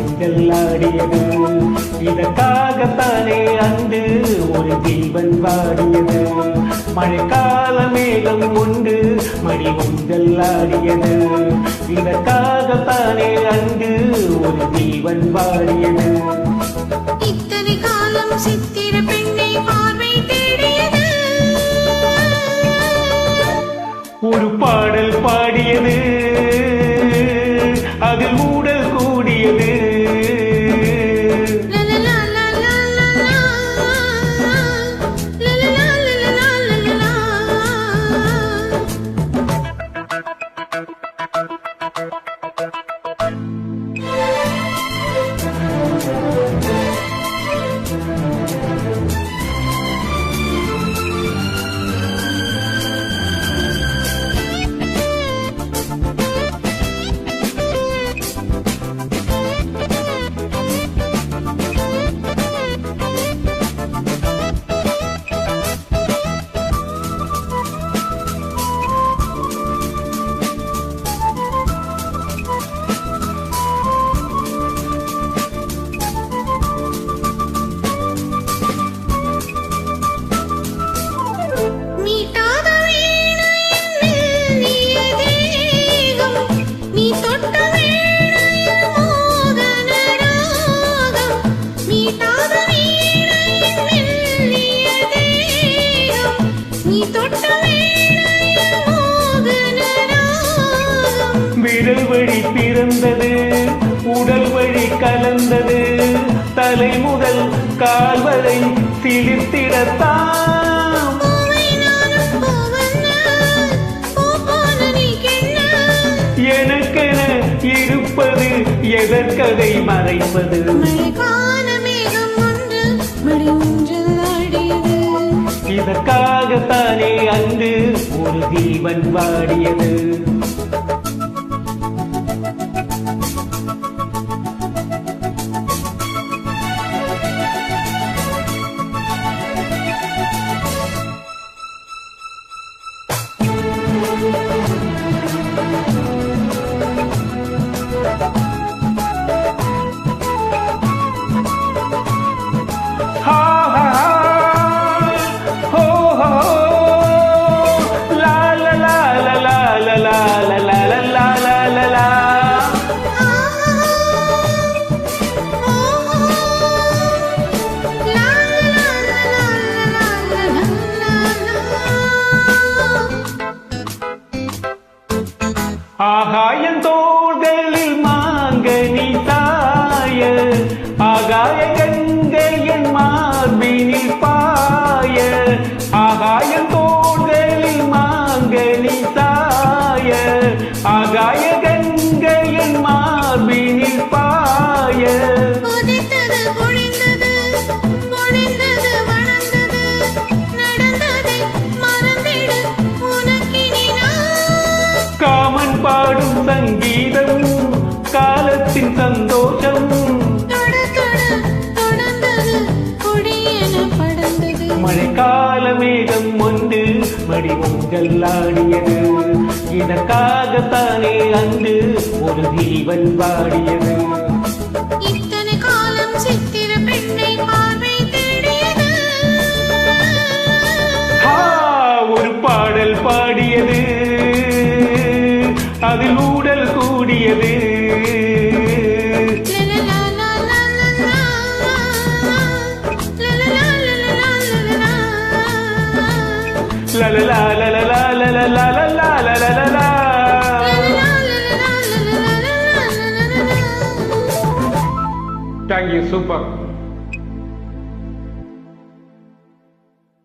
ஊஞ்சல் ஆடியது. இதற்காகத்தானே அன்று ஒரு ஜீவன் வாடியது. மழைக்கால மேகம் உண்டு மடி ஊஞ்சல் ஆடியது. இதற்காகத்தானே அன்று ஒரு ஜீவன் வாடியது. இத்தனை காலம் சித்திர பெண்ணை பார்வை தேடியது. ஒரு பாடல் பாடியது, அதில் ஊடல் கூடியது. விரல் வழி பிறந்தது, உடல் வழி கலந்தது. தலை முதல் கால் வரை சிலிர்த்திடத்தான். எனக்கென இருப்பது எதற்கதை மறைப்பது. இதற்காகத்தானே அன்று ஒரு ஜீவன் வாடியது. ஆகாயம் தோள்களில் மாங்கனி தாய, ஆகாய கங்கையின் மார்பினில் பாய. ஆகாயம் தோள்களில் மாங்கனி தாய, ஆகாய கங்கையின் மார்பினில் பாய. காமன் பாடும் சங்கீதம் காலத்தின் சந்தோஷம். மழைக்கால மேகம் ஒன்று மடி ஊஞ்சல் ஆடியது. இதற்காகத்தானே அன்று ஒரு ஜீவன் வாடியது. இத்தனை காலம் சித்திர பெண்ணை பார்வை தேடியது. ஒரு பாடல் பாடியது, அதில் ஊடல் கூடியது. Thank you, super.